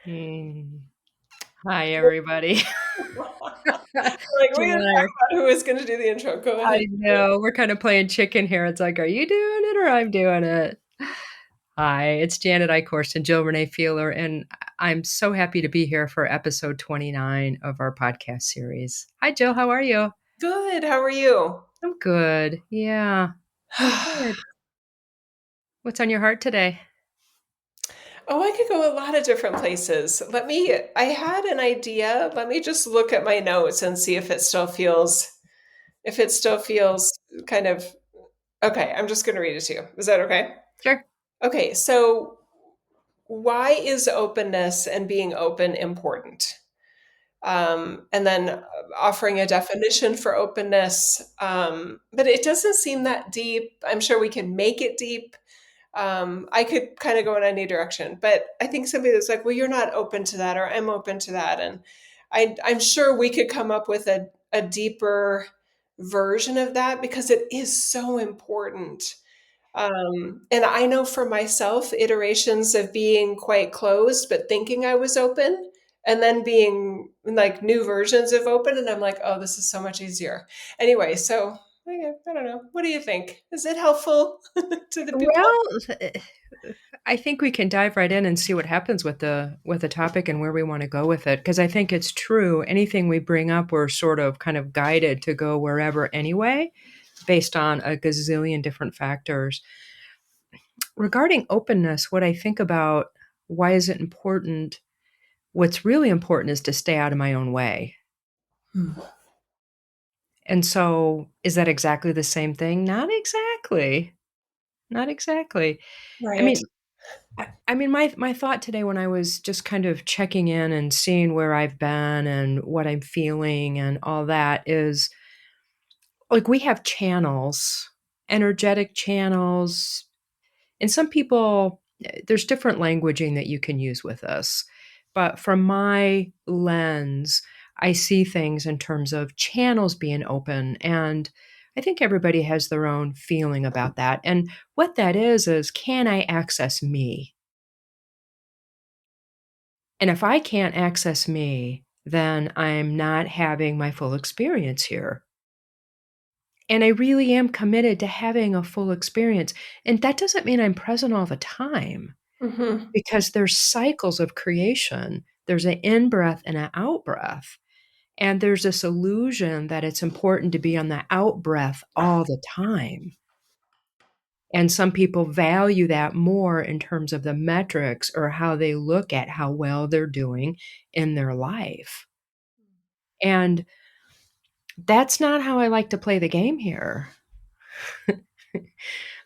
Mm. Hi, everybody. Like, we Jill didn't and I talk about who was going to do the intro. Go ahead. I know, we're kind of playing chicken here. It's like, are you doing it or I'm doing it? Hi, it's Janet Eichhorst and Jill Renee Feeler, and I'm so happy to be here for episode 29 of our podcast series. Hi, Jill. How are you? Good. How are you? I'm good. Yeah, I'm good. What's on your heart today? Oh, I could go a lot of different places. I had an idea. Let me just look at my notes and see if it still feels kind of, okay, I'm just going to read it to you. Is that okay? Sure. Okay. So why is openness and being open important? And then offering a definition for openness. But it doesn't seem that deep. I'm sure we can make it deep. I could kind of go in any direction, but I think somebody that's like, well, you're not open to that, or I'm open to that. And I'm sure we could come up with a deeper version of that because it is so important. And I know for myself, iterations of being quite closed, but thinking I was open, and then being like new versions of open. And I'm like, oh, this is so much easier. Anyway, so I don't know. What do you think? Is it helpful to the people? Well, I think we can dive right in and see what happens with the topic and where we want to go with it. Because I think it's true. Anything we bring up, we're sort of kind of guided to go wherever anyway, based on a gazillion different factors. Regarding openness, what I think about why is it important? What's really important is to stay out of my own way. Hmm. And so, is that exactly the same thing? Not exactly. Not exactly. I Right. mean, I mean, my thought today when I was just kind of checking in and seeing where I've been and what I'm feeling and all that is like we have channels, energetic channels, and some people there's different languaging that you can use with this. But from my lens, I see things in terms of channels being open, and I think everybody has their own feeling about that. And what that is can I access me? And if I can't access me, then I'm not having my full experience here. And I really am committed to having a full experience. And that doesn't mean I'm present all the time Hmm. because there's cycles of creation. There's an in breath and an out breath. And there's this illusion that it's important to be on the out breath all the time. And some people value that more in terms of the metrics or how they look at how well they're doing in their life. And that's not how I like to play the game here.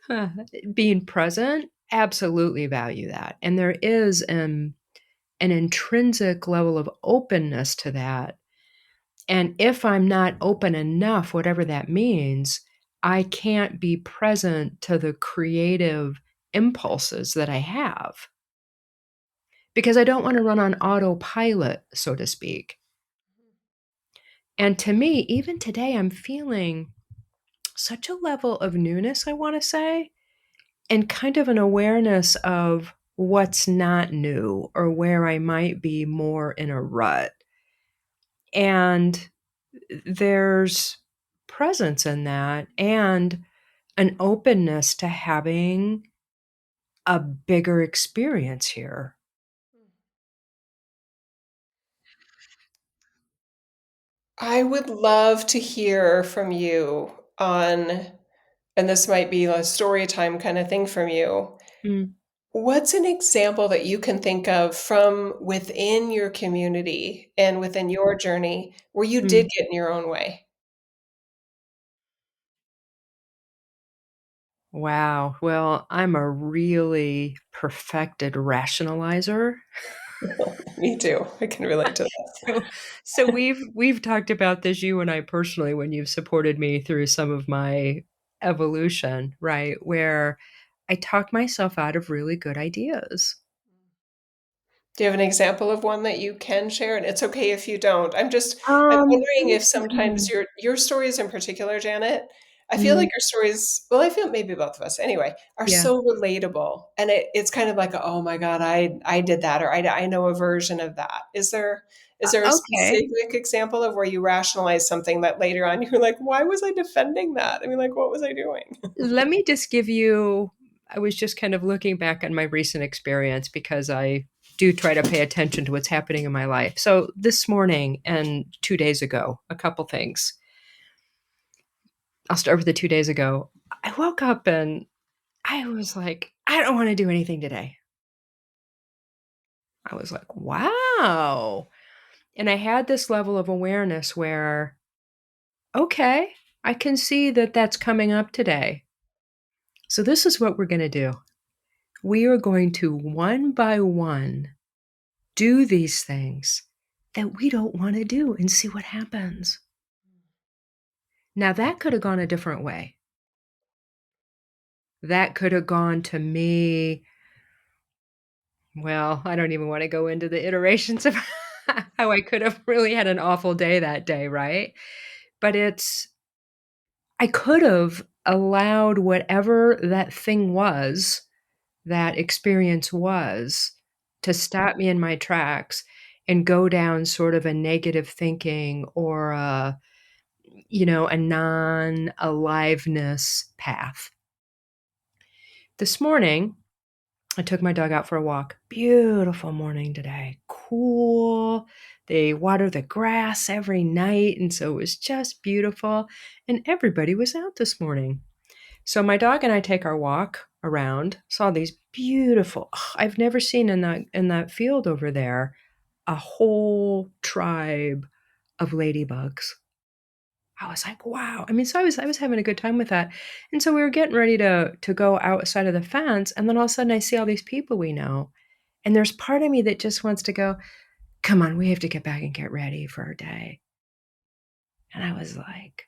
Huh. Being present, absolutely value that. And there is an intrinsic level of openness to that. And if I'm not open enough, whatever that means, I can't be present to the creative impulses that I have because I don't want to run on autopilot, so to speak. And to me, even today, I'm feeling such a level of newness, I want to say, and kind of an awareness of what's not new or where I might be more in a rut. And there's presence in that and an openness to having a bigger experience here. I would love to hear from you on, and this might be a story time kind of thing from you. Mm, What's an example that you can think of from within your community and within your journey where you did mm. get in your own way? Wow. Well, I'm a really perfected rationalizer. Me too. I can relate to So so we've talked about this, you and I personally, when you've supported me through some of my evolution, right? Where I talk myself out of really good ideas. Do you have an example of one that you can share? And it's okay if you don't. I'm Um, wondering if sometimes mhm, your stories in particular, Janet, I feel Mm, like your stories, well, I feel maybe both of us anyway, are yeah. so relatable. And it's kind of like, oh my God, I did that, or I know a version of that. Is there a Okay. specific example of where you rationalize something that later on you're like, why was I defending that? I mean, like, what was I doing? Let me just give you I was just kind of looking back on my recent experience because I do try to pay attention to what's happening in my life. So this morning and 2 days ago, a couple things. I'll start with the 2 days ago. I woke up and I was like, "I don't wanna do anything today." I was like, "Wow." And I had this level of awareness where, "Okay, I can see that that's coming up today. So this is what we're gonna do. We are going to one by one do these things that we don't wanna do and see what happens." Now that could have gone a different way. That could have gone to me well, I don't even wanna go into the iterations of how I could have really had an awful day that day, right? But it's I could have allowed whatever that thing was, that experience was, to stop me in my tracks and go down sort of a negative thinking or a non-aliveness path. This morning, I took my dog out for a walk. Beautiful morning today. Cool. They water the grass every night, and so it was just beautiful, and everybody was out this morning. So my dog and I take our walk around, saw these beautiful I've never seen in that field over there, a whole tribe of ladybugs. I was like, "Wow." I mean, so I was having a good time with that, and so we were getting ready to go outside of the fence, and then all of a sudden I see all these people we know, and there's part of me that just wants to go, "Come on, we have to get back and get ready for our day." And I was like,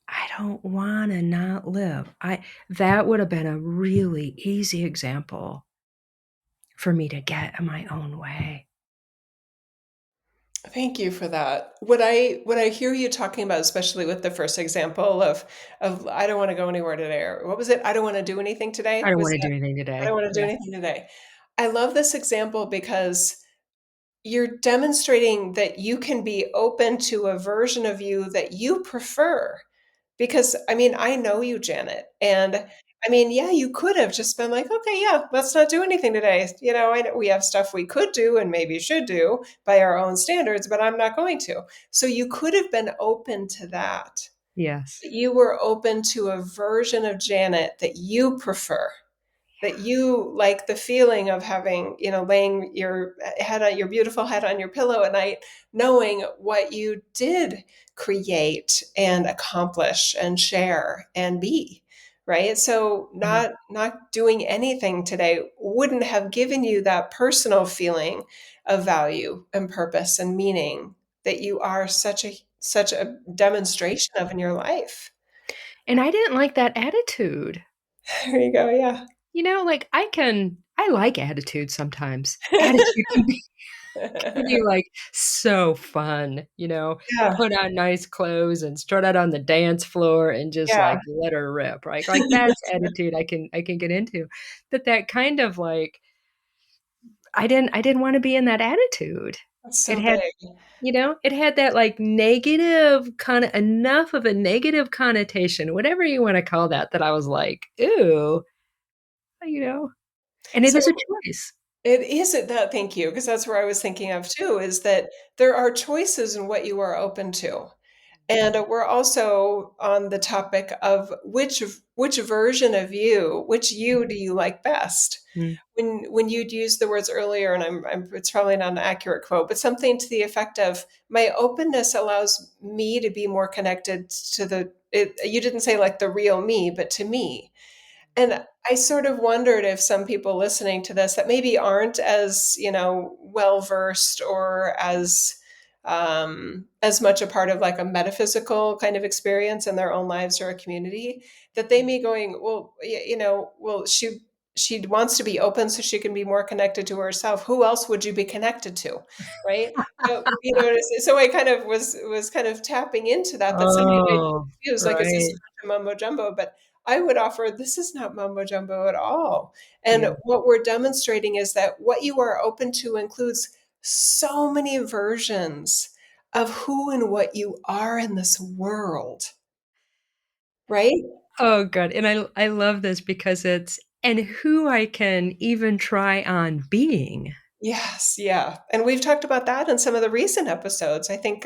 "I don't wanna not live." I That would have been a really easy example for me to get in my own way. Thank you for that. What I hear you talking about, especially with the first example of I don't want to go anywhere today, or what was it? I don't want to do anything I today. don't Was wanna that do anything I don't today. want to do Yeah. anything today? I love this example because you're demonstrating that you can be open to a version of you that you prefer. Because, I mean, I know you, Janet, and, I mean, yeah, you could have just been like, "Okay, yeah, let's not do anything today." I know we have stuff we could do and maybe should do by our own standards, but I'm not going to. So you could have been open to that. Yes. You were open to a version of Janet that you prefer, that you like the feeling of having, laying your head on your beautiful head on your pillow at night, knowing what you did create and accomplish and share and be, right? So Yeah. not doing anything today wouldn't have given you that personal feeling of value and purpose and meaning that you are such a demonstration of in your life. And I didn't like that attitude. There you go, yeah. Like, I like attitude sometimes. Attitude can be, like, so fun, Yeah, put on nice clothes and strut out on the dance floor and just, yeah. like, let her rip, right? Like, that's attitude I can get into. But that kind of, like I didn't wanna be in that attitude. That's It so had big. it had that, like, negative kinda enough of a negative connotation, whatever you wanna call that, that I was like, "Ooh," you know? And it So is a choice. it isn't that, thank you, because that's where I was thinking of too, is that there are choices in what you are open to. And we're also on the topic of which version of you, which you do you like best? Mm, When you'd used the words earlier, and it's probably not an accurate quote, but something to the effect of, "My openness allows me to be more connected to you didn't say like the real me, but to me." And I sort of wondered if some people listening to this that maybe aren't as, well versed or as much a part of like a metaphysical kind of experience in their own lives or a community, that they may going, well, well, she wants to be open so she can be more connected to herself. Who else would you be connected to, right? So, so I kind of was kind of tapping into that. That somebody might be Oh, confused, like, is this right. a bunch of mumbo jumbo? But I would offer this is not mumbo jumbo at all. And Yeah. what we're demonstrating is that what you are open to includes so many versions of who and what you are in this world, right? Oh, good, and I love this because it's and who I can even try on being. Yes, yeah, and we've talked about that in some of the recent episodes. I think,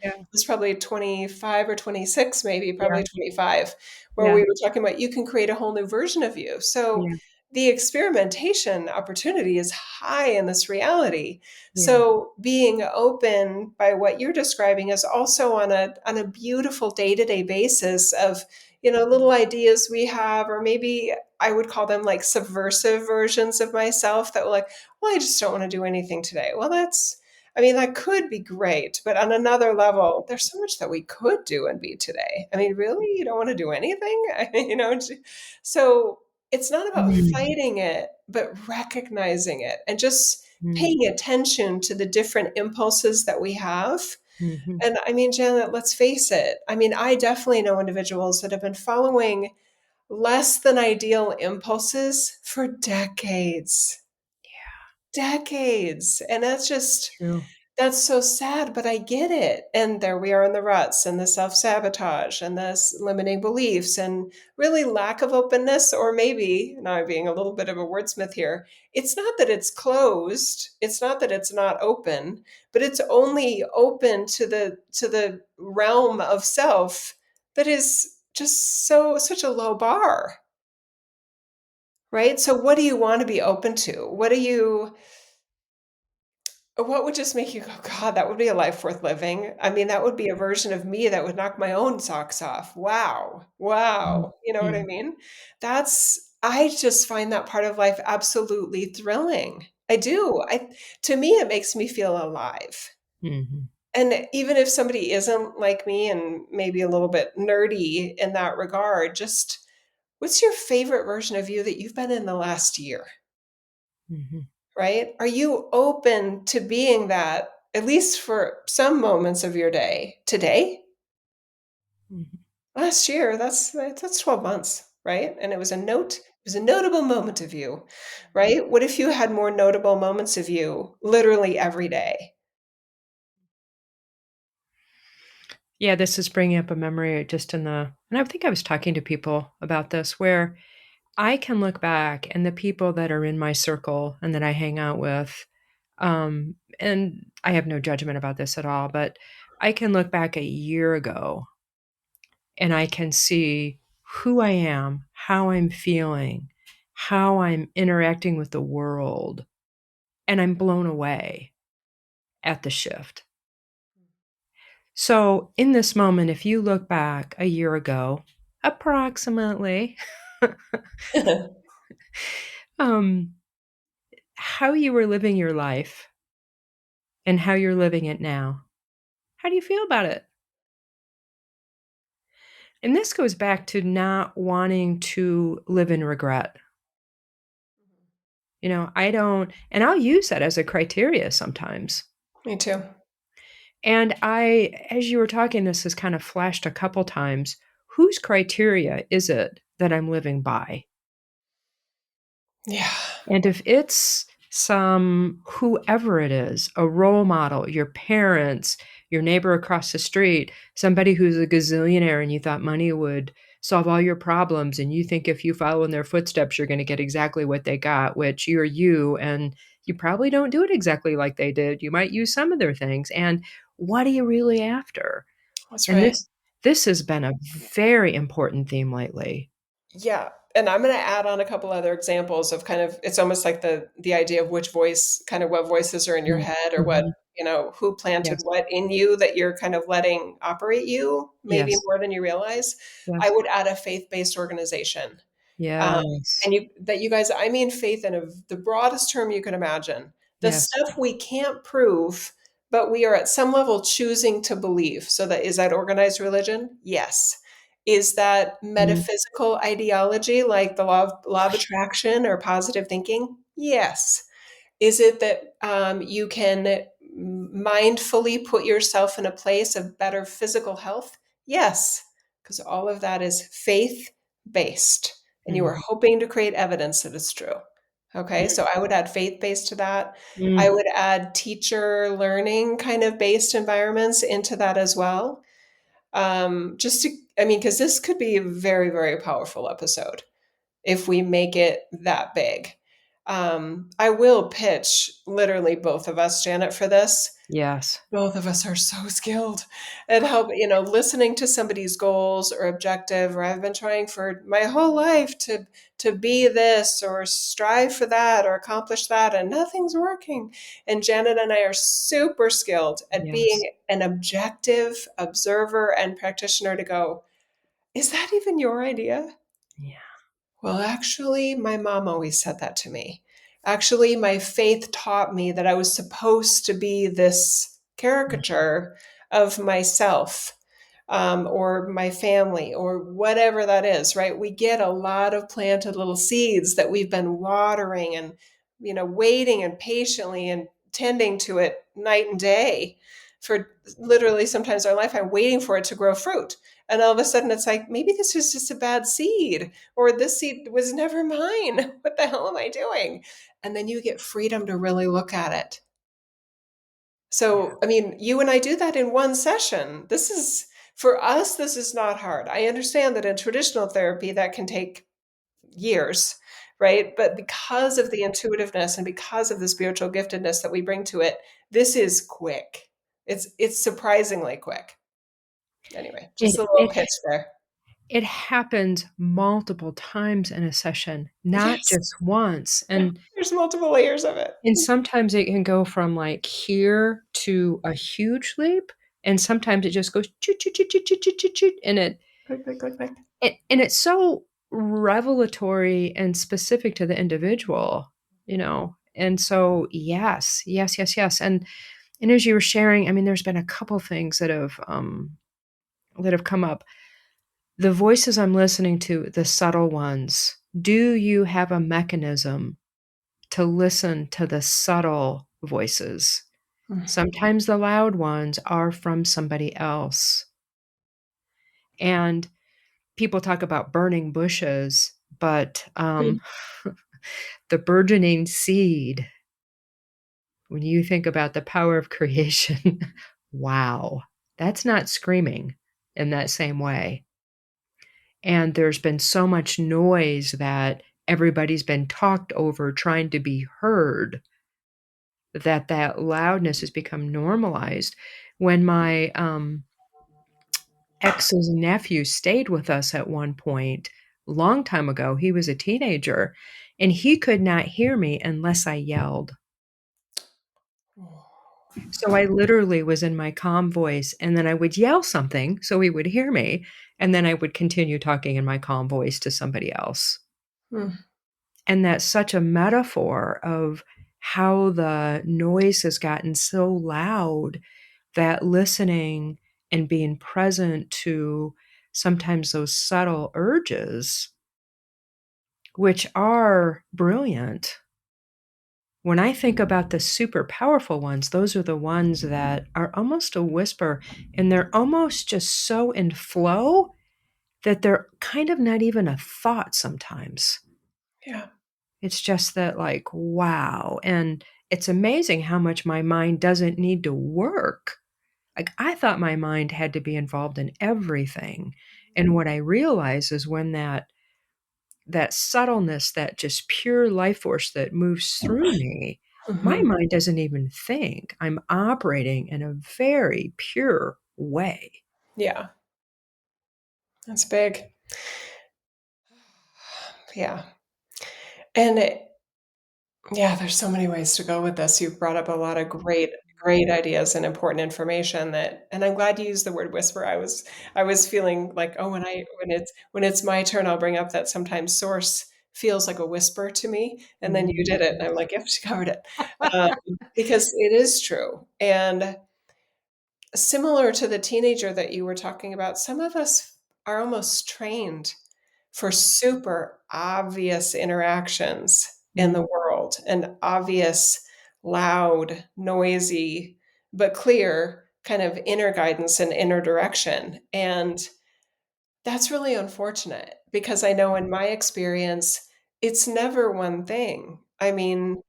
Yeah, it was probably 25 or 26, maybe, yeah, probably 25, where yeah, we were talking about you can create a whole new version of you. So, yeah, the experimentation opportunity is high in this reality. yeah. So, being open by what you're describing is also on a beautiful day-to-day basis of, little ideas we have, or maybe I would call them like subversive versions of myself that will like, well, I just don't want to do anything today. Well, I mean, that could be great, but on another level, there's so much that we could do and be today. I mean, really, you don't want to do anything? I mean, so it's not about Mm, fighting it, but recognizing it and just mm, paying attention to the different impulses that we have. mhm. And I mean, Janet, let's face it. I mean, I definitely know individuals that have been following less than ideal impulses for decades. Decades. And True. that's so sad, but I get it. And there we are in the ruts and the self sabotage and this limiting beliefs and really lack of openness. Or maybe, now I'm being a little bit of a wordsmith here, it's not that it's closed, it's not that it's not open, but it's only open to the realm of self that is just such a low bar, right? So what do you want to be open to? What would just make you go, God, that would be a life worth living? I mean, that would be a version of me that would knock my own socks off. Wow. Mm, Wow. You know what I mm, mean? I just find that part of life absolutely thrilling. I do. To me, it makes me feel alive. mhm, And even if somebody isn't like me and maybe a little bit nerdy in that regard, just what's your favorite version of you that you've been in the last year? mhm, Right? Are you open to being that at least for some moments of your day today? mhm, Last year, that's 12 months, right? And it was a notable moment of you, mhm. right? What if you had more notable moments of you literally every day? Yeah, this is bringing up a memory just in the and I think I was talking to people about this where I can look back and the people that are in my circle and that I hang out with, and I have no judgment about this at all, but I can look back a year ago and I can see who I am, how I'm feeling, how I'm interacting with the world, and I'm blown away at the shift. So, in this moment, if you look back a year ago, approximately, um, how you were living your life and how you're living it now, how do you feel about it? And this goes back to not wanting to live in regret. I don't, and I'll use that as a criteria sometimes. Me too. And as you were talking, this has kind of flashed a couple times. Whose criteria is it that I'm living by? Yeah. And if it's whoever it is, a role model, your parents, your neighbor across the street, somebody who's a gazillionaire and you thought money would solve all your problems, and you think if you follow in their footsteps, you're going to get exactly what they got, which you're you, and you probably don't do it exactly like they did. You might use some of their things. And what are you really after? That's And right. this has been a very important theme lately. Yeah, and I'm gonna add on a couple other examples of kind of it's almost like the idea of which voice kind of what voices are in your Mm, head or what, mhm. who planted Yes. what in you that you're kind of letting operate you, maybe Yes. more than you realize. I Yes. would add a faith-based organization. Um, Yes. and you guys, I mean faith in the broadest term you can imagine. The Yes. stuff we can't prove, but we are at some level choosing to believe. So that is that organized religion? Yes. Is that Mm. metaphysical ideology like the law of attraction or positive thinking? Yes. Is it that you can mindfully put yourself in a place of better physical health? Yes, because all of that is faith based, and you are Mhm. hoping to create evidence that it's true. Okay, so I would add faith based to that. I Mm. would add teacher learning kind of based environments into that as well. Just to, I mean, because this could be a very, very powerful episode if we make it that big. I will pitch literally both of us, Janet, for this. Yes. Both of us are so skilled at help, listening to somebody's goals or objective, or I've been trying for my whole life to be this or strive for that or accomplish that, and nothing's working. And Janet and I are super skilled at Yes. being an objective observer and practitioner to go, is that even your idea? Yeah. Well, actually, my mom always said that to me. Actually, my faith taught me that I was supposed to be this Mm. caricature of myself, or my family or whatever that is, right? We get a lot of planted little seeds that we've been watering and, waiting and patiently and tending to it night and day for literally sometimes our lifetime, waiting for it to grow fruit. And all of a sudden it's like, maybe this was just a bad seed, or this seed was never mine. What the hell am I doing? And then you get freedom to really look at it. Yeah. So, I mean, you and I do that in one session. This is, for us, this is not hard. I understand that in traditional therapy, that can take years, right? But because of the intuitiveness and because of the spiritual giftedness that we bring to it, this is quick. It's surprisingly quick. Anyway, just a It little it pitch there. it happens multiple times in a session, not Yes. just once, Yeah. and There's multiple layers of it. sometimes it can go from, like, here to a huge leap, and sometimes it just goes choo choo choo choo choo choo choo choo, and Click, click, click, click. it's so revelatory and specific to the individual, and so yes, yes, yes, yes, and as you were sharing, I mean, there's been a couple things that have come up. The voices I'm listening to, the subtle ones, do you have a mechanism to listen to the subtle voices? Sometimes the loud ones are from somebody else. And people talk about burning bushes, but Mhm. the burgeoning seed, when you think about the power of creation, wow, that's not screaming in that same way. And there's been so much noise that everybody's been talked over trying to be heard, that loudness has become normalized. When my, ex's nephew stayed with us at one point, long time ago, he was a teenager, and he could not hear me unless I yelled. So I literally was in my calm voice, and then I would yell something so he would hear me, and then I would continue talking in my calm voice to somebody else. Mm. And that's such a metaphor of how the noise has gotten so loud that listening and being present to sometimes those subtle urges, which are brilliant. When I think about the super powerful ones, those are the ones that are almost a whisper, and they're almost just so in flow that they're kind of not even a thought sometimes. Yeah. It's just that, like, wow, and it's amazing how much my mind doesn't need to work. Like, I thought my mind had to be involved in everything, and what I realize is when that subtleness, that just pure life force that moves through me, my Mhm. mind doesn't even think. I'm operating in a very pure way. Yeah. That's big. Yeah. And yeah, there's so many ways to go with this. You've brought up a lot of great, great ideas and important information and I'm glad you used the word whisper. I was feeling like, oh, when it's my turn, I'll bring up that sometimes source feels like a whisper to me. And then you Mhm. did it. And I'm like, yep, she covered it. Um, because it is true. And similar to the teenager that you were talking about, some of us are almost trained for super obvious interactions in the Mm. world and obvious, loud, noisy, but clear kind of inner guidance and inner direction. And that's really unfortunate because I know in my experience, it's never one thing. I mean,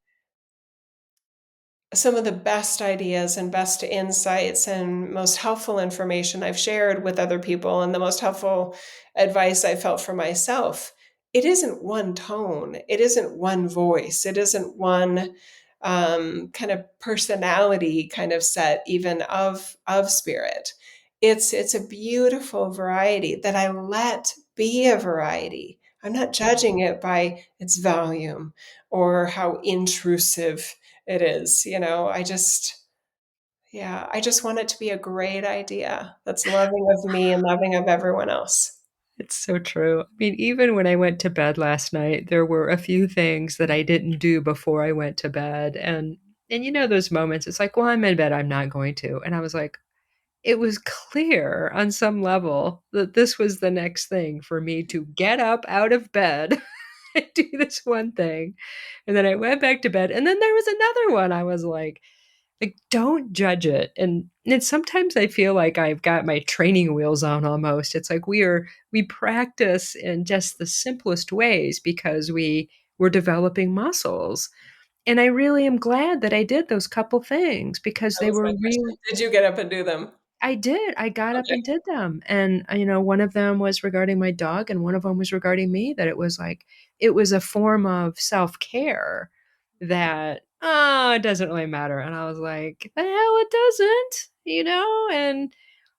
some of the best ideas and best insights and most helpful information I've shared with other people and the most helpful advice I felt for myself, it isn't one tone, it isn't one voice, it isn't one kind of personality kind of set even of spirit. It's a beautiful variety that I let be a variety. I'm not judging it by its volume or how intrusive it is, you know, I just want it to be a great idea that's loving of me and loving of everyone else. It's so true. I mean, even when I went to bed last night, there were a few things that I didn't do before I went to bed, and you know those moments, it's like, "Well, I'm in bed, I'm not going to," and I was like, it was clear on some level that this was the next thing for me to get up out of bed and do this one thing, and then I went back to bed, and then there was another one. I was like, don't judge it, and sometimes I feel like I've got my training wheels on almost. It's like we practice in just the simplest ways because we're developing muscles, and I really am glad that I did those couple things because That they was were my real. question. Did you get up and do them? I did. I got up Okay. and did them. And, you know, one of them was regarding my dog and one of them was regarding me, that it was like it was a form of self-care that, "Oh, it doesn't really matter." And I was like, "The hell it doesn't," you know? And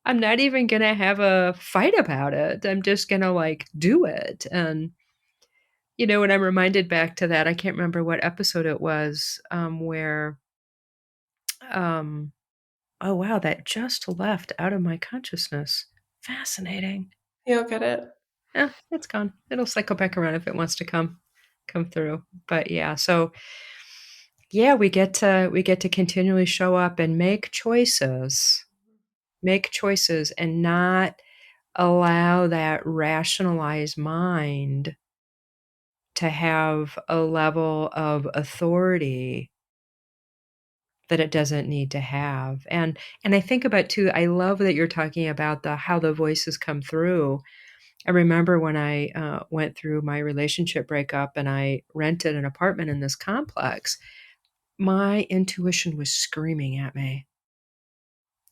I'm not even gonna have a fight about it. I'm just gonna, like, do it. And, you know, when I'm reminded back to that, I can't remember what episode it was, where, um oh, wow, that just left out of my consciousness. Fascinating. You'll get it. Yeah, it's gone. It'll cycle back around if it wants to come through. But yeah, so yeah, we get to continually show up and make choices. Make choices and not allow that rationalized mind to have a level of authority that it doesn't need to have. And I think about too, I love that you're talking about the how the voices come through. I remember when I, went through my relationship breakup and I rented an apartment in this complex, my intuition was screaming at me.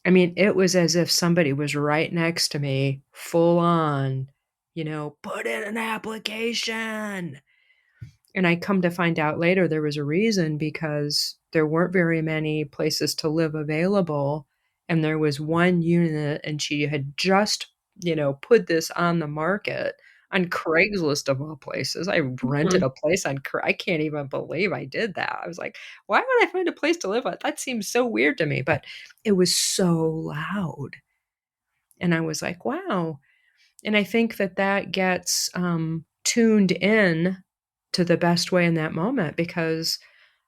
I mean, it was as if somebody was right next to me, full on, you know, "Put in an application." And I come to find out later there was a reason because there weren't very many places to live available, and there was one unit, and she had just, you know, put this on the market on Craigslist of all places. I rented Mhm. a place on Cra I can't even believe I did that. I was like, "Why would I find a place to live at? That seems so weird to me," but it was so loud, and I was like, "Wow." And I think that that gets, tuned in to the best way in that moment because,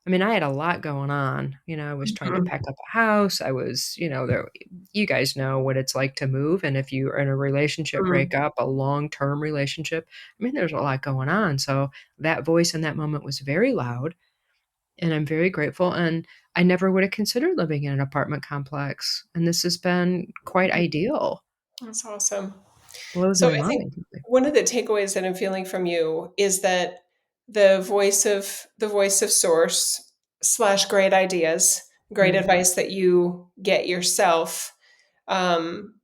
I mean, I had a lot going on. You know, I was trying to Mhm. pack up a house. I was, you know, there you guys know what it's like to move, and if you're in a relationship Mhm. breakup, a long-term relationship, I mean, there's a lot going on. So that voice in that moment was very loud, and I'm very grateful, and I never would have considered living in an apartment complex, and this has been quite ideal. That's awesome. Blows So my I think mind. one of the takeaways that I'm feeling from you is that the voice of source slash great ideas, great Mm. advice that you get yourself,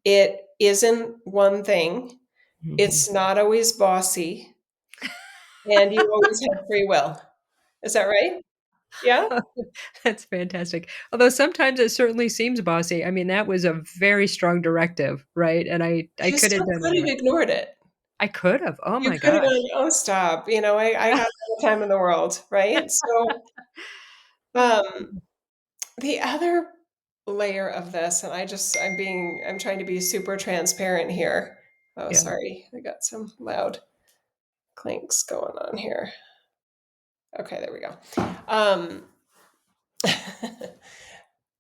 it isn't one thing. Mhm. It's not always bossy, and you always have free will. Is that right? Yeah? That's fantastic. Although sometimes it certainly seems bossy. I mean, that was a very strong directive, right? And I You could have still done could have more. ignored it. I could have. Oh You my could have gone, gosh. "Oh, stop," you know, I got all the time in the world, right? So, um, the other layer of this, and I'm trying to be super transparent here. Oh, Yeah. sorry, I got some loud clinks going on here. Okay, there we go. Um,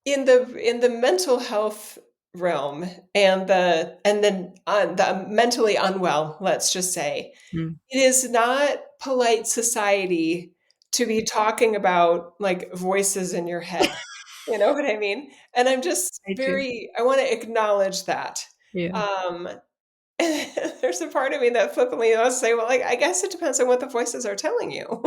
in the mental health realm and then the mentally unwell, let's just say. Mm. It is not polite society to be talking about, like, voices in your head. You know what I mean? And I'm just I do. very I wanna acknowledge that. Yeah. Um, there's a part of me that flippantly wants to say, "Well, like, I guess it depends on what the voices are telling you."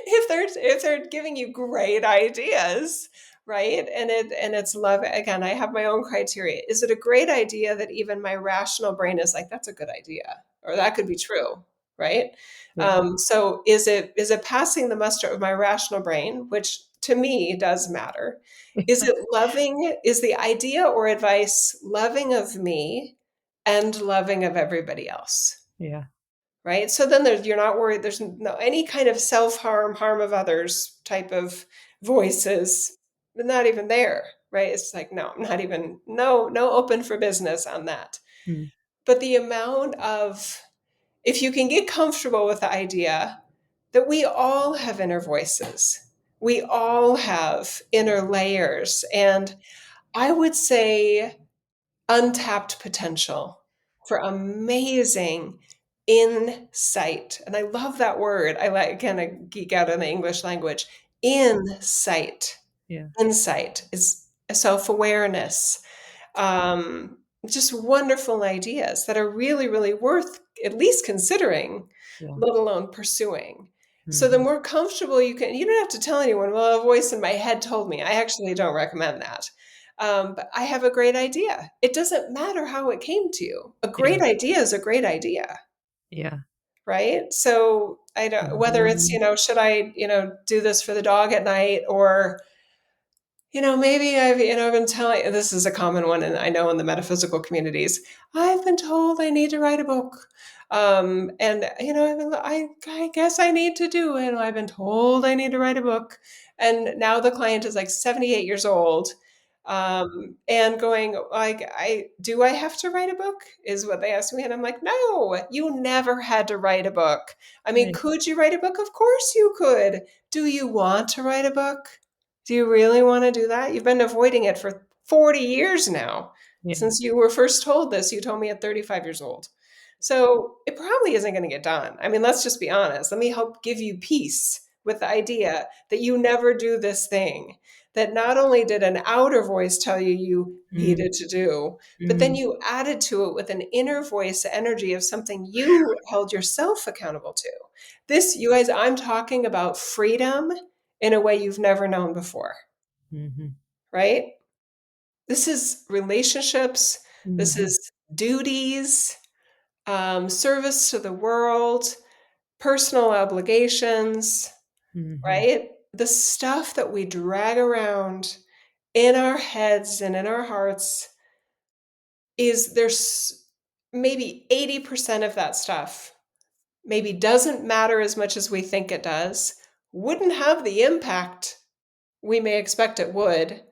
If they're giving you great ideas, right? And it's love again, I have my own criteria. Is it a great idea that even my rational brain is like, that's a good idea, or that could be true, right? Yeah. So is it passing the muster of my rational brain, which to me does matter? Is it loving? Is the idea or advice loving of me and loving of everybody else? Yeah. Right? So then you're not worried. There's no any kind of self-harm, harm of others type of voices. They're not even there, right? It's like, no, I'm not even, no open for business on that. Mm. But the amount of, if you can get comfortable with the idea that we all have inner voices, we all have inner layers. And I would say untapped potential for amazing insight. And I love that word. I like kind of geek out on the English language. Insight. Yeah. Insight is self-awareness. Just wonderful ideas that are really, really worth at least considering, Yeah. let alone pursuing. So the Mhm. more comfortable you don't have to tell anyone, well, a voice in my head told me. I actually don't recommend that. But I have a great idea. It doesn't matter how it came to you. A Yeah. great idea is a great idea, Yeah. right? So I don't, whether it's, Mhm. should I, do this for the dog at night, or maybe I've been telling, this is a common one, and I know in the metaphysical communities, I've been told I need to write a book. And, I guess I need to do it. I've been told I need to write a book. And now the client is like 78 years old, and going like, do I have to write a book is what they ask me. And I'm like, no, you never had to write a book. I mean, Right. could you write a book? Of course you could. Do you want to write a book? Do you really want to do that? You've been avoiding it for 40 years now. Yeah. Since you were first told this, you told me at 35 years old. So it probably isn't going to get done. I mean, let's just be honest. Let me help give you peace with the idea that you never do this thing, that not only did an outer voice tell you you Mm. needed to do, but then Mm. you added to it with an inner voice energy of something you held yourself accountable to. This, you guys, I'm talking about freedom in a way you've never known before, Mhm. right? This is relationships, this Mhm. is duties, service to the world, personal obligations, Mhm. right? The stuff that we drag around in our heads and in our hearts is there's maybe 80% of that stuff maybe doesn't matter as much as we think it does, wouldn't have the impact we may expect it would.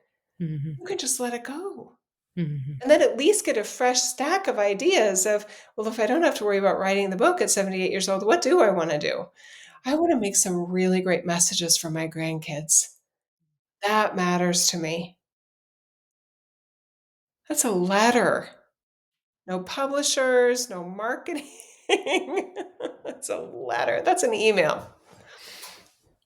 Mhm. You can just let it go. Mhm. And then at least get a fresh stack of ideas of, well, if I don't have to worry about writing the book at 78 years old, what do I want to do? I want to make some really great messages for my grandkids. That matters to me. That's a letter. No publishers, no marketing. That's a letter. That's an email.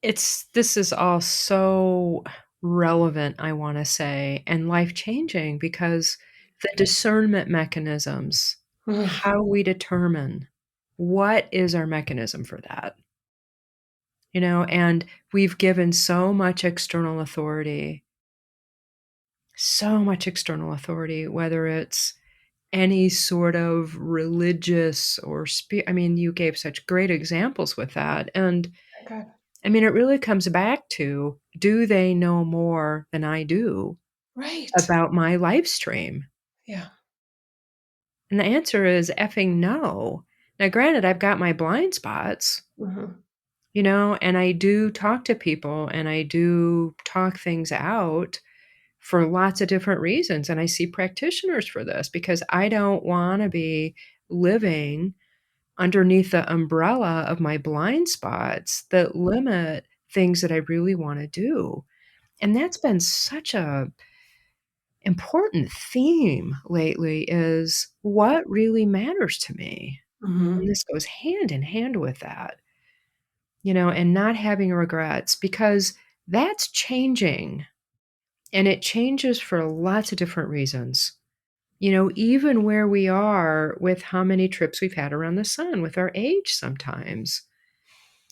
This is all so relevant, I wanna say, and life-changing because the discernment mechanisms, Mm, how we determine what is our mechanism for that, and we've given so much external authority, whether it's any sort of religious or I mean, you gave such great examples with that, and okay. I mean, it really comes back to, do they know more than I do Right. about my live stream? Yeah. And the answer is effing no. Now, granted, I've got my blind spots, Hmm. and I do talk to people and I do talk things out for lots of different reasons. And I see practitioners for this because I don't want to be living underneath the umbrella of my blind spots that limit things that I really want to do. And that's been such a important theme lately is what really matters to me. And Mhm. this goes hand in hand with that, and not having regrets because that's changing and it changes for lots of different reasons. Even where we are with how many trips we've had around the sun with our age sometimes.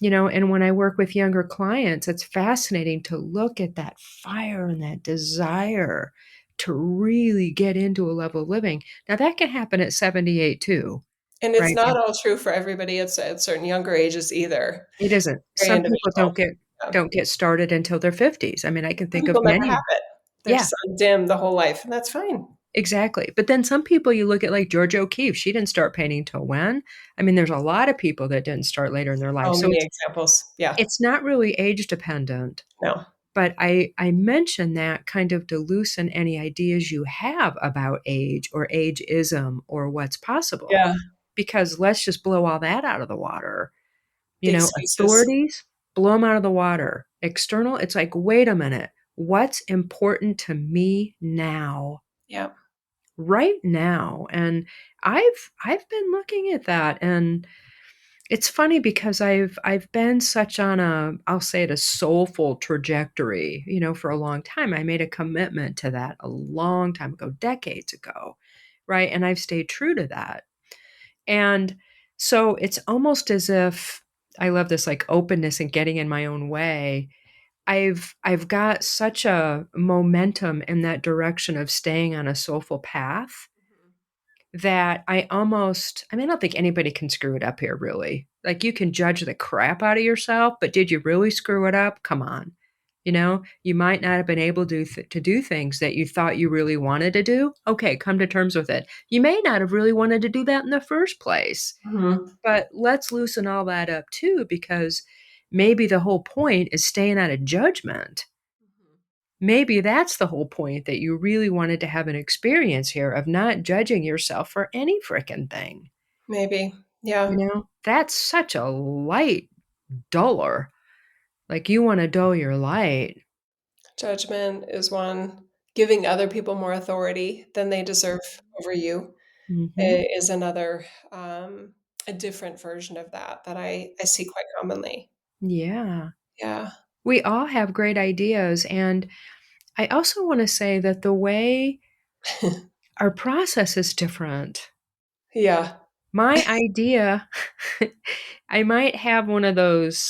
And when I work with younger clients, it's fascinating to look at that fire and that desire to really get into a level of living. Now, that can happen at 78 too, And it's right? not all true for everybody at certain younger ages either. It isn't. Very Some people individual. Yeah. don't get started until their 50s. I mean, I can Some think of people never many. have it. They're Yeah, just on dim the whole life, and that's fine. exactly. But then some people you look at like Georgia O'Keeffe, she didn't start painting till when? I mean, there's a lot of people that didn't start later in their life. So So many examples. Yeah. it's not really age dependent. No. But I mention that kind of to loosen any ideas you have about age or ageism or what's possible, Yeah. because let's just blow all that out of the water. The excuses. Authorities, blow them out of the water. External, it's like, wait a minute, what's important to me now? Yeah. Right now. And I've been looking at that, and it's funny because I've been such on a, I'll say it, a soulful trajectory, for a long time. I made a commitment to that a long time ago, decades ago, right? And I've stayed true to that. And so it's almost as if I love this like openness and getting in my own way. I've got such a momentum in that direction of staying on a soulful path that I mean, I don't think anybody can screw it up here, really. Like, you can judge the crap out of yourself, but did you really screw it up? Come on. You might not have been able to do things that you thought you really wanted to do. Okay, come to terms with it. You may not have really wanted to do that in the first place, Mhm. but let's loosen all that up too, because maybe the whole point is staying out of judgment. Maybe that's the whole point, that you really wanted to have an experience here of not judging yourself for any frickin' thing. Maybe. Yeah. That's such a light duller. Like, you want to dull your light. Judgment is one. Giving other people more authority than they deserve over you Hmm. is another, a different version of that I see quite commonly. Yeah. Yeah. We all have great ideas. And I also want to say that the way our process is different. Yeah. My idea, I might have one of those,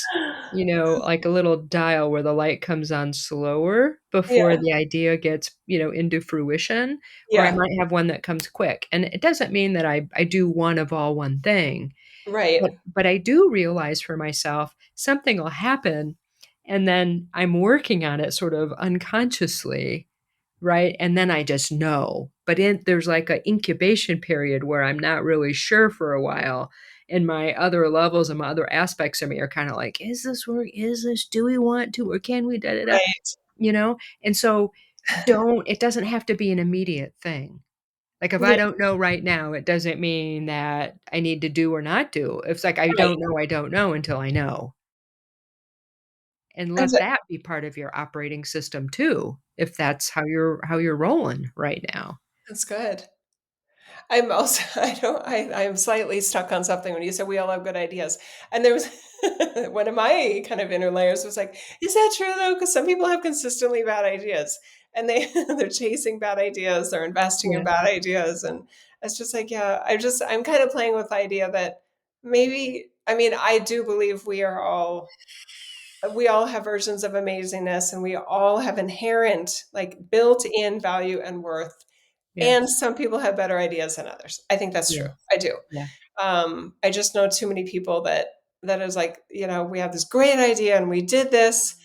like a little dial where the light comes on slower before Yeah. the idea gets, into fruition, or I Yeah. might have one that comes quick. And it doesn't mean that I do one of all one thing, but Right. but I do realize for myself something will happen, and then I'm working on it sort of unconsciously, right? And then I just know. But there's like an incubation period where I'm not really sure for a while. And my other levels and my other aspects of me are kind of like, is this work? Is this, do we want to, or can we, da da da, Right. you know? And so it doesn't have to be an immediate thing. Like, if I Yeah. don't know right now, it doesn't mean that I need to do or not do. It's like, Right. I don't know until I know. And That's let that be part of your operating system too, if that's how you're rolling right now. that's good. I'm also I don't I'm slightly stuck on something when you said we all have good ideas. And there was one of my kind of inner layers was like, is that true though? Because some people have consistently bad ideas and they're chasing bad ideas, they're investing in Yeah. bad ideas. And it's just like, yeah, I'm kind of playing with the idea that maybe I mean, I do believe we all have versions of amazingness and we all have inherent, like built in value and worth. And Yes. some people have better ideas than others. I think that's true. Yeah. I do. Yeah. I just know too many people that is like, we have this great idea and we did this,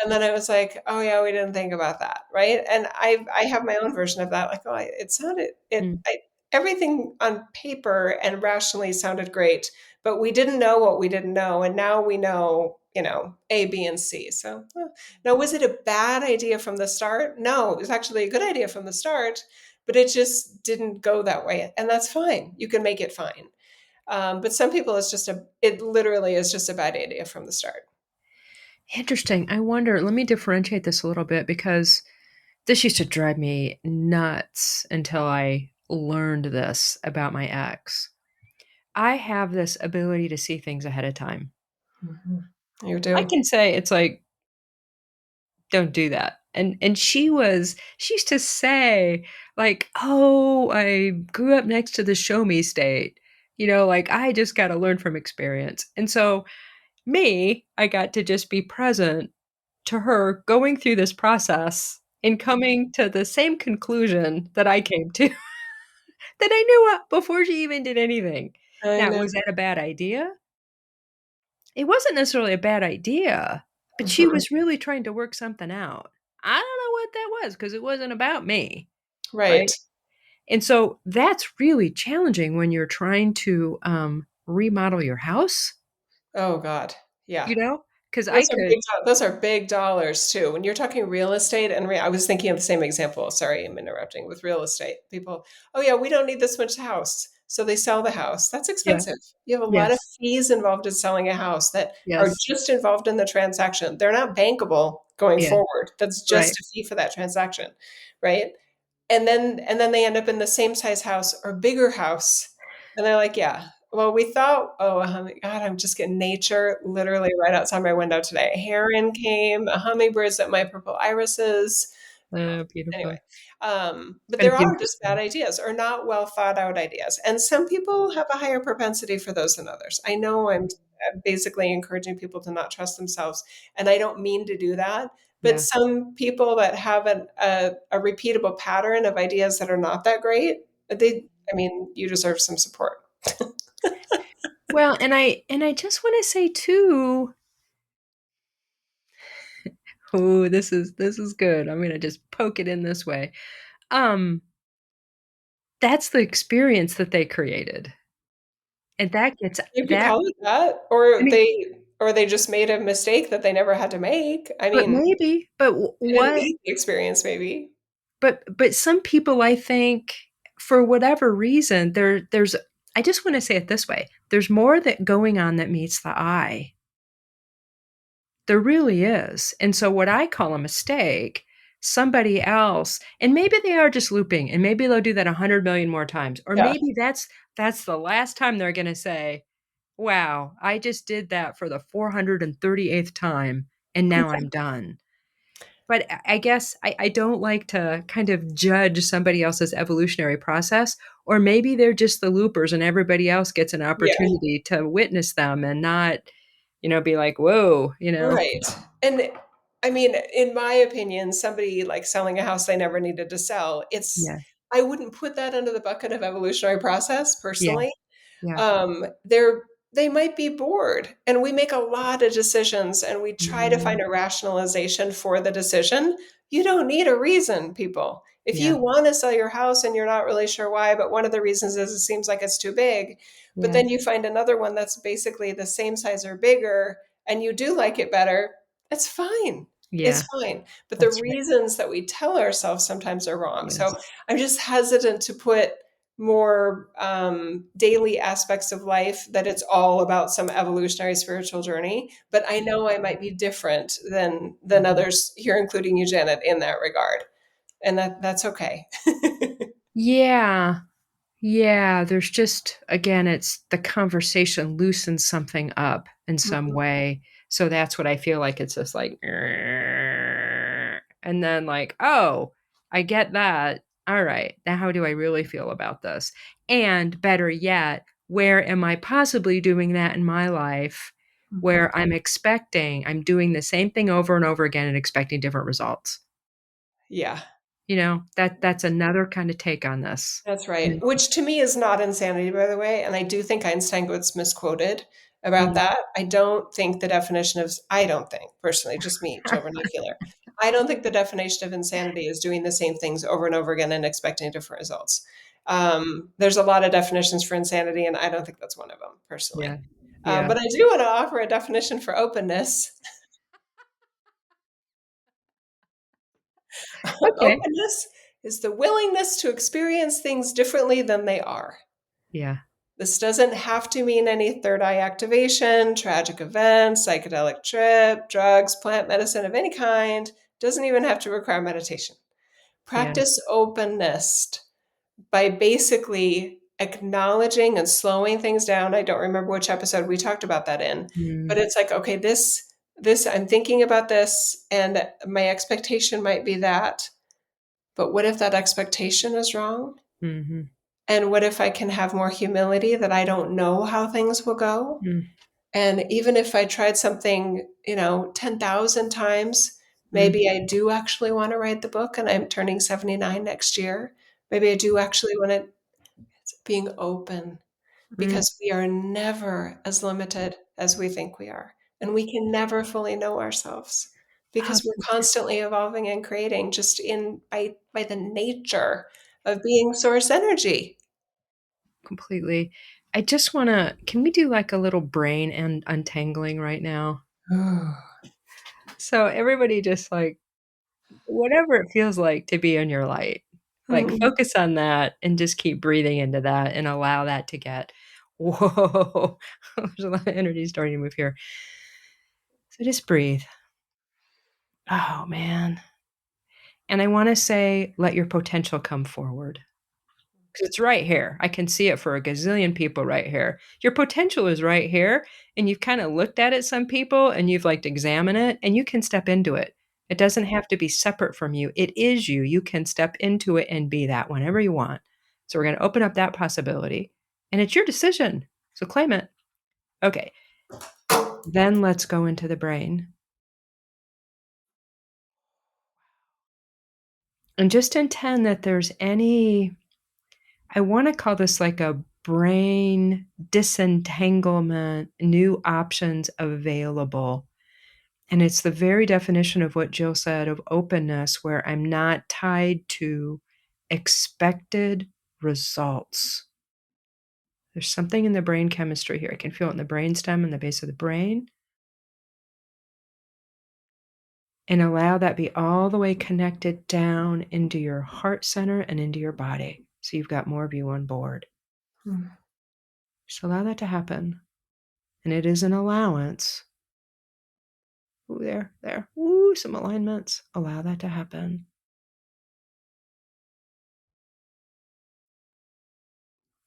and then it was like, oh yeah, we didn't think about that, right? And I have my own version of that. Like, oh, it sounded Mm. everything on paper and rationally sounded great, but we didn't know what we didn't know, and now we know, A, B, and C. So now, was it a bad idea from the start? No, it was actually a good idea from the start, but it just didn't go that way, and that's fine. You can make it fine. But some people, it literally is just a bad idea from the start. Interesting. I wonder, let me differentiate this a little bit, because This used to drive me nuts until I learned this about my ex. I have this ability to see things ahead of time. Mhm. You I do? can say it's like, "Don't do that." And she used to say, like, "Oh, I grew up next to the show me state." Like, I just gotta learn from experience. And so, I got to just be present to her going through this process and coming to the same conclusion that I came to, that I knew before she even did anything. I Now, know. was that a bad idea? It wasn't necessarily a bad idea, but she Mhm. was really trying to work something out. I don't know what that was because it wasn't about me, Right. right? And so that's really challenging when you're trying to, remodel your house, Oh god. Yeah. you know, because I could. Those are big dollars too. When you're talking real estate and I was thinking of the same example. Sorry, I'm interrupting with real estate. People, "Oh yeah, we don't need this much house." So they sell the house. That's Yeah. expensive. You have a lot of Yes. fees involved in selling a house that are Yes. just involved in the transaction. They're not bankable going Yeah. forward. That's just Right. a fee for that transaction, right? And then they end up in the same size house or bigger house. And they're like, "Yeah, well, we thought, oh, my God, I'm just getting nature literally right outside my window today. A heron came, a hummingbird's at my purple irises." Oh, Anyway, beautiful. but Been a there are beautiful just bad story. ideas or not well thought out ideas. And some people have a higher propensity for those than others. I know I'm basically encouraging people to not trust themselves, and I don't mean to do that. But Yeah. some people that have a repeatable pattern of ideas that are not that great, I mean, you deserve some support. Well, and I just wanna say too. Oh, this is good. I'm gonna just poke it in this way. Um, that's the experience that they created, and that gets You could that call it that, I mean, or they just made a mistake that they never had to make. I but mean, maybe, but they didn't what need the experience maybe. but some people, I think, for whatever reason, there's I just wanna say it this way, there's more that going on that meets the eye. There really is. And so what I call a mistake, somebody else, and maybe they are just looping and maybe they'll do that 100 million more times, or Yeah. maybe that's the last time they're gonna say, "Wow, I just did that for the 438th time and now I'm done." But I guess I don't like to kind of judge somebody else's evolutionary process, or maybe they're just the loopers and everybody else gets an Yeah. opportunity to witness them and not, be like, "Whoa," you know? Right. And I mean, in my opinion, somebody like selling a house they never needed to sell, Yeah. I wouldn't put that under the bucket of evolutionary process Yeah. personally. Yeah. They might be bored, and we make a lot of decisions and we try to find Mhm. a rationalization for the decision. You don't need a reason, people. If Yeah. you want to sell your house and you're not really sure why, but one of the reasons is it seems like it's too big, but Yeah. then you find another one that's basically the same size or bigger and you do like it better, it's fine. It's Yeah. fine. But the That's right. reasons that we tell ourselves sometimes are wrong. So Yes. I'm just hesitant to put more daily aspects of life that it's all about some evolutionary spiritual journey. But I know I might be different than Mhm. others here, including you, Janet, in that regard, and that's okay. Yeah. Yeah, there's just again, it's the conversation loosens something up in some Mhm. way. So that's what I feel like it's just like, and then like, "Oh, I get that. Alright, now how do I really feel about this?" And better yet, where am I possibly doing that in my life Mhm. where I'm doing the same thing over and over again and expecting different results? Yeah. That's another kinda take on this. That's right, You which to me is not insanity, by the way, and I do think Einstein gets misquoted about Mm. that. I don't think, personally, just me, Jill Renee Feeler. I don't think the definition of insanity is doing the same things over and over again and expecting different results. There's a lot of definitions for insanity, and I don't think that's one of them, Yeah. personally. Yeah. But I do want to offer a definition for openness. Okay. Openness is the willingness to experience things differently than they are. Yeah. This doesn't have to mean any third eye activation, tragic event, psychedelic trip, drugs, plant medicine of any kind. Doesn't even have to require meditation. Yes. Practice openness by basically acknowledging and slowing things down. I don't remember which episode we talked about that in, but Mm, it's like, okay, this I'm thinking about this and my expectation might be that, but what if that expectation is wrong? mhm, And what if I can have more humility that I don't know how things will go? mm, And even if I tried something, 10,000 times, mm, maybe I do actually want to write the book and I'm turning 79 next year. Maybe I do actually want to being open mm. because we are never as limited as we think we are. And we can never fully know ourselves because we're Positive, constantly evolving and creating just in by the nature of being source energy. completely. I just wanna can we do, like, a little brain and untangling right now? So, everybody just, like, whatever it feels like to be in your light, like, Mhm. focus on that and just keep breathing into that and allow that to get whoa, there's a lot of energy starting to move here. So just breathe. Oh, man. And I wanna say, let your potential come forward. 'Cause it's right here. I can see it for a gazillion people right here. Your potential is right here, and you've kinda looked at it, some people, and you've, like, examined it, and you can step into it. It doesn't have to be separate from you. It is you. You can step into it and be that whenever you want. So we're gonna open up that possibility, and it's your decision, so claim it. Okay, then let's go into the brain, and just intend that there's any I wanna call this like a brain disentanglement, new options available, and it's the very definition of what Jill said of openness, where I'm not tied to expected results. There's something in the brain chemistry here. I can feel it in the brainstem and the base of the brain, and allow that be all the way connected down into your heart center and into your body, so you've got more of you on board. Mhm. Just allow that to happen, and it is an allowance. Ooh, there. Ooh, some alignments. Allow that to happen.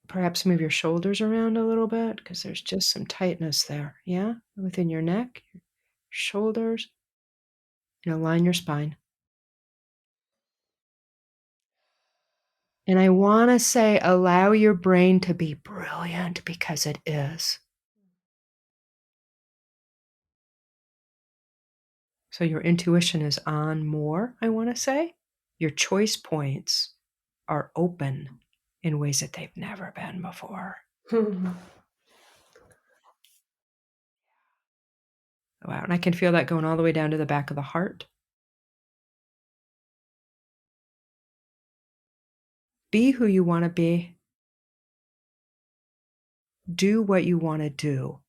Perhaps move your shoulders around a little bit because there's just some tightness there. Yeah? Within your neck, your shoulders, and align your spine. And I want to say, allow your brain to be brilliant because it is. So your intuition is on more, I want to say. Your choice points are open in ways that they've never been before. Wow. And I can feel that going all the way down to the back of the heart. Be who you want to be. Do what you want to do.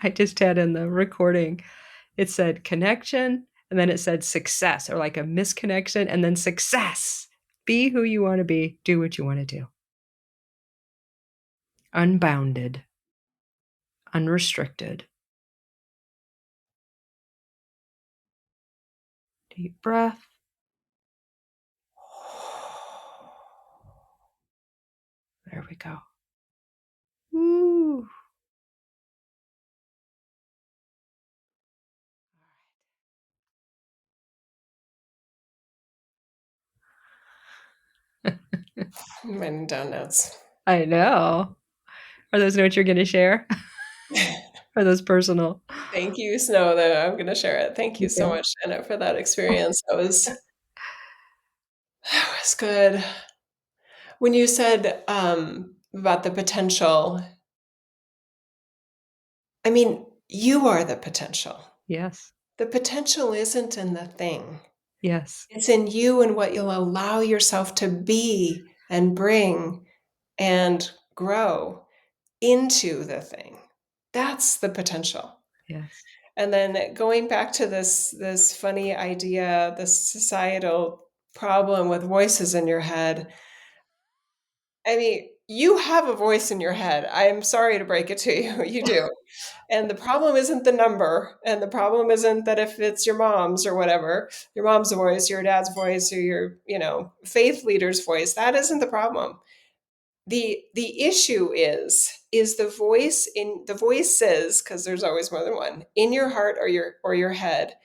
I just had in the recording, it said connection, and then it said success, or like a misconnection, and then success. Be who you want to be. Do what you want to do. Unbounded, unrestricted. Deep breath. There we go. Woo. I'm writing down notes. I know. Are those notes you're going to share? Are those personal? Thank you, Snow, that I'm gonna share it. Thank you so Okay. much, Anna, for that experience. That was good. When you said, about the potential, I mean, you are the potential. Yes. The potential isn't in the thing. Yes. It's in you and what you'll allow yourself to be and bring and grow into the thing. That's the potential. Yes. And then going back to this funny idea, this societal problem with voices in your head. I mean, you have a voice in your head. I'm sorry to break it to you. You do. And the problem isn't the number. And the problem isn't that if it's your mom's or whatever, your mom's voice, your dad's voice, or your, faith leader's voice, that isn't the problem. The issue is the voices, because there's always more than one, in your heart or your head.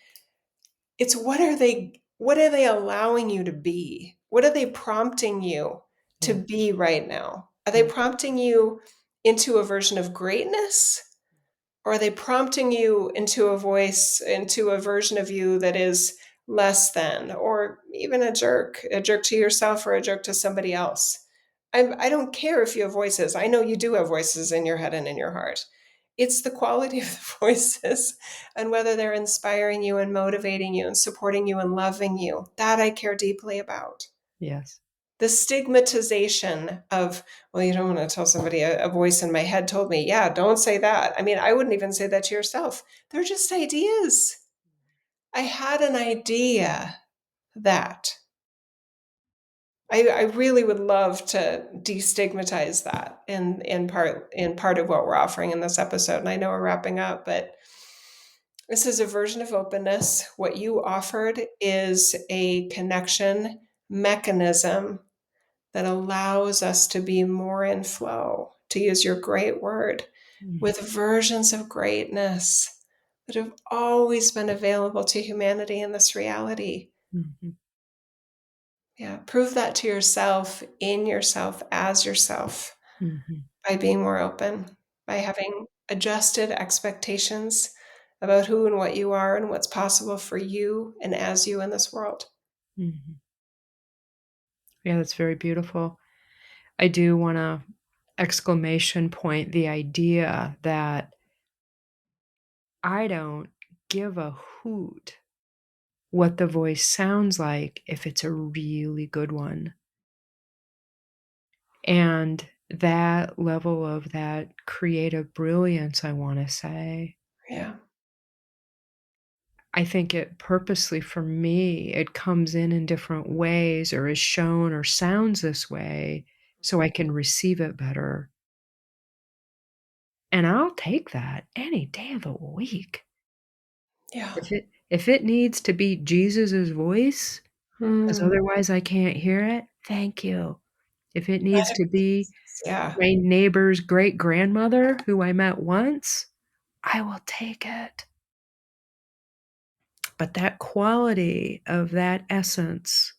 It's what are they allowing you to be? What are they prompting you to Yeah. be right now? Are they Yeah. prompting you into a version of greatness? Or are they prompting you into a version of you that is less than, or even a jerk to yourself or a jerk to somebody else? I don't care if you have voices. I know you do have voices in your head and in your heart. It's the quality of the voices and whether they're inspiring you and motivating you and supporting you and loving you. That I care deeply about. Yes. The stigmatization of, well, you don't want to tell somebody a voice in my head told me, yeah, don't say that. I mean, I wouldn't even say that to yourself. They're just ideas. I had an idea that I really would love to destigmatize that in part of what we're offering in this episode. And I know we're wrapping up, but this is a version of openness. What you offered is a connection mechanism that allows us to be more in flow, to use your great word, Mm. with versions of greatness that have always been available to humanity in this reality. Mhm. Yeah, prove that to yourself, in yourself, as yourself, Mhm. by being more open, by having adjusted expectations about who and what you are and what's possible for you and as you in this world. Mhm. Yeah, that's very beautiful. I do wanna exclamation point the idea that I don't give a hoot what the voice sounds like if it's a really good one. And that level of that creative brilliance, I wanna say, Yeah. I think it purposely for me, it comes in different ways or is shown or sounds this way so I can receive it better. And I'll take that any day of the week. Yeah. If it needs to be Jesus's voice, 'cause Hmm. otherwise I can't hear it, thank you. If it needs to be Yeah. my neighbor's great-grandmother who I met once, I will take it. But that quality of that essence,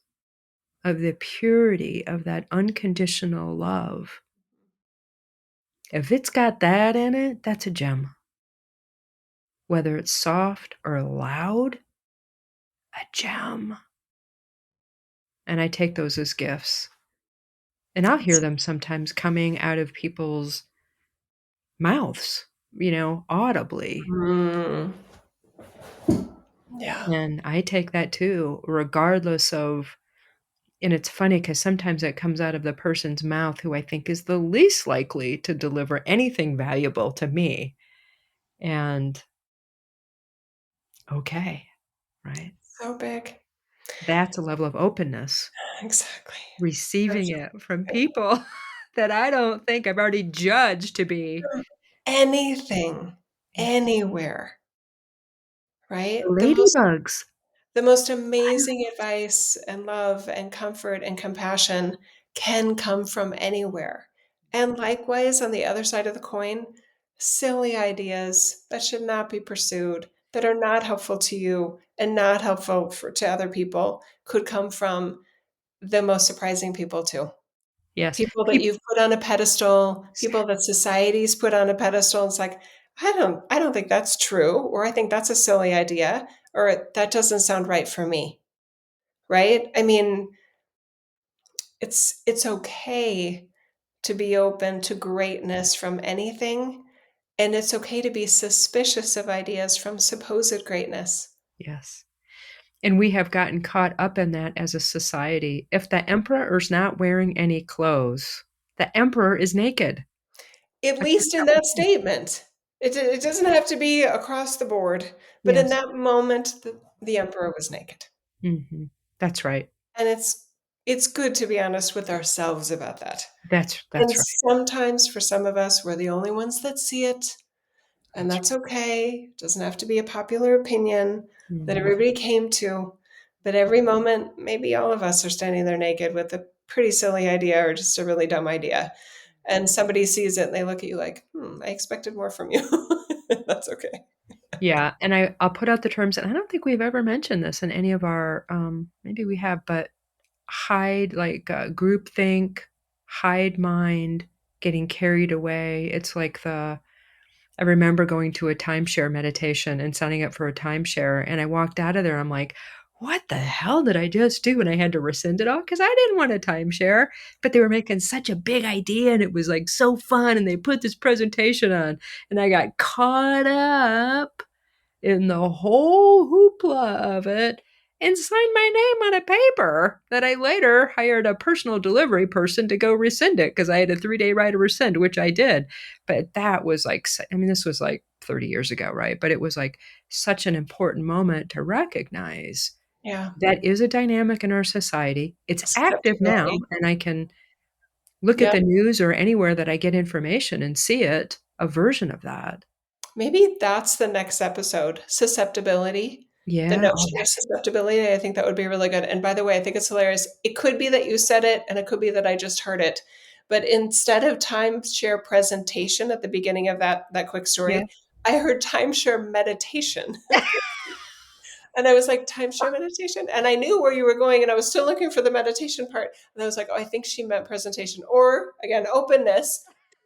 of the purity of that unconditional love, if it's got that in it, that's a gem. Whether it's soft or loud, a gem. And I take those as gifts. And I'll hear them sometimes coming out of people's mouths, audibly. Mm. Yeah. And I take that too, regardless of and it's funny because sometimes it comes out of the person's mouth who I think is the least likely to deliver anything valuable to me. And okay, right? So big. That's a level of openness, Exactly. receiving That's it from people that I don't think I've already judged to be anything, yeah, anywhere, right? The most ladybugs. the most amazing advice and love and comfort and compassion can come from anywhere. And likewise, on the other side of the coin, silly ideas that should not be pursued, that are not helpful to you and not helpful to other people, could come from the most surprising people too. Yes, People that peop you've put on a pedestal, people that society's put on a pedestal. It's like, I don't think that's true, or I think that's a silly idea, or that doesn't sound right for me, right? I mean, it's okay to be open to greatness from anything, and it's okay to be suspicious of ideas from supposed greatness. yes, and we have gotten caught up in that as a society. If the emperor is not wearing any clothes, the emperor is naked. At That's just least in how we that feel. statement. It doesn't have to be across the board, but in Yes, that moment, the emperor was naked. mhm, that's right. And it's good to be honest with ourselves about that. That's And right. sometimes for some of us, we're the only ones that see it. And That's that's okay. It doesn't have to be a popular opinion that mhm. everybody came to. But every moment, maybe all of us are standing there naked with a pretty silly idea or just a really dumb idea. And somebody sees it and they look at you like, I expected more from you. That's okay. Yeah, and I'll put out the terms, and I don't think we've ever mentioned this in any of our, maybe we have, but hide, like, groupthink, hide mind, getting carried away. It's like I remember going to a timeshare meditation and signing up for a timeshare, and I walked out of there, I'm like, "What the hell did I just do?" And I had to rescind it all because I didn't want a timeshare, but they were making such a big idea, and it was, like, so fun, and they put this presentation on, and I got caught up in the whole hoopla of it and signed my name on a paper that I later hired a personal delivery person to go rescind it because I had a 3-day right to rescind, which I did. But that was like, I mean, this was like 30 years ago, right? But it was like such an important moment to recognize Yeah. that is a dynamic in our society. It's active now, Susceptibility. and I can look at Yep. the news or anywhere that I get information and see it, a version of that. Maybe that's the next episode, susceptibility. The Yeah. Oh, notion of susceptibility, I think that would be really good. And by the way, I think it's hilarious. It could be that you said it, and it could be that I just heard it. But instead of timeshare presentation at the beginning of that quick yeah. story, I heard timeshare meditation. And I was like, timeshare meditation? And I knew where you were going, and I was still looking for the meditation part. And I was like, oh, I think she meant presentation. Or again, openness.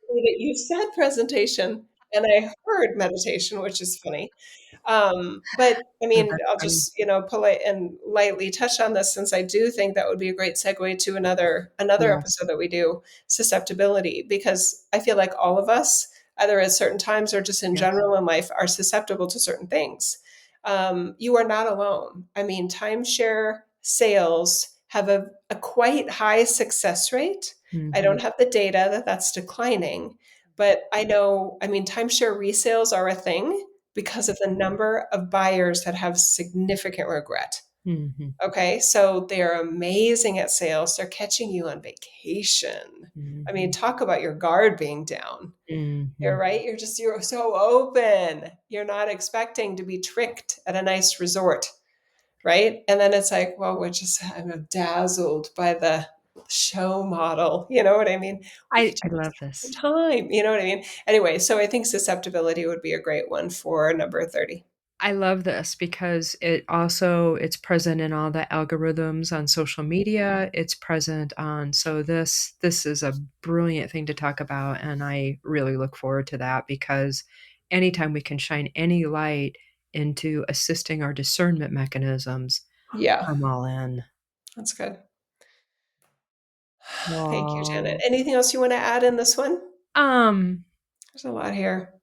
That you said presentation, and I heard meditation, which is funny. But I Oh, mean, that's I'll funny. just, polite and lightly touch on this since I do think that would be a great segue to another Yeah, episode that we do, susceptibility, because I feel like all of us, either at certain times or just in yes. general in life, are susceptible to certain things. You are not alone. I mean, timeshare sales have a quite high success rate. I Mhm, don't have the data that that's declining, but I know, I mean, timeshare resales are a thing because of the number of buyers that have significant regret. mhm, Okay, so they're amazing at sales. They're catching you on vacation. I mean, mhm, talk about your guard being down. You're mhm. right. You're so open. You're not expecting to be tricked at a nice resort, right? And then it's like, well, I'm dazzled by the show model. You know what I mean? We could I do this love all the this. time. You know what I mean? Anyway, so I think susceptibility would be a great one for number 30. I love this because it's present in all the algorithms on social media, it's present on so this is a brilliant thing to talk about, and I really look forward to that because anytime we can shine any light into assisting our discernment mechanisms, Yeah, I'm all in. that's good. Thank you, Janet. Wow. Anything else you want to add in this one? Um There's a lot here.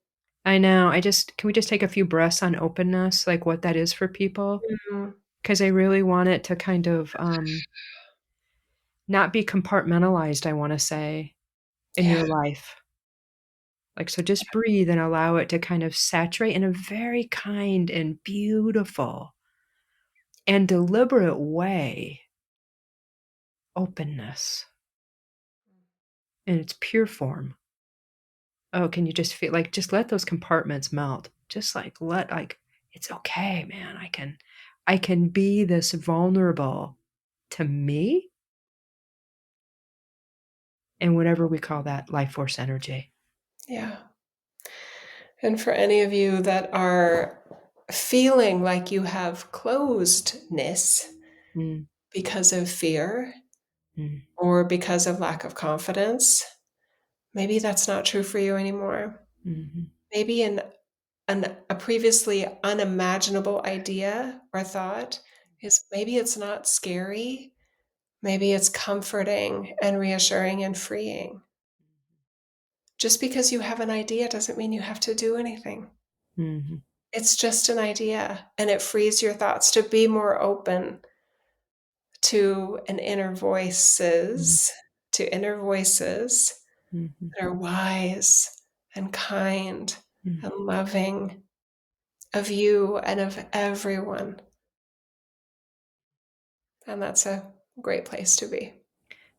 I know. Can we just take a few breaths on openness, like what that is for people? Mhm. Because I really want it to kind of not be compartmentalized, I want to say, in Yeah, your life. Like, so just breathe and allow it to kind of saturate in a very kind and beautiful and deliberate way openness in its pure form. Oh, can you just feel like just let those compartments melt? Just like it's okay, man. I can be this vulnerable to me and whatever we call that life force energy. yeah. And for any of you that are feeling like you have closedness Mm, because of fear mm, or because of lack of confidence, maybe that's not true for you anymore. mhm, Maybe a previously unimaginable idea or thought is maybe it's not scary. Maybe it's comforting and reassuring and freeing. Just because you have an idea doesn't mean you have to do anything. mhm, It's just an idea, and it frees your thoughts to be more open to an mhm, inner voices mhm, that are wise and kind mhm. and loving of you and of everyone. And that's a great place to be.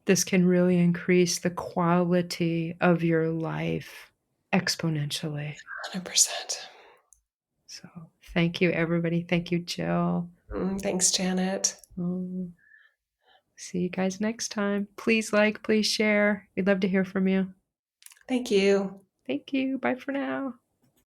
This can really increase the quality of your life exponentially. 100%. So thank you, everybody. Thank you, Jill. Thanks, Janet. Um, See you guys next time. Please like, please share. We'd love to hear from you. Thank you. Thank you. Bye for now.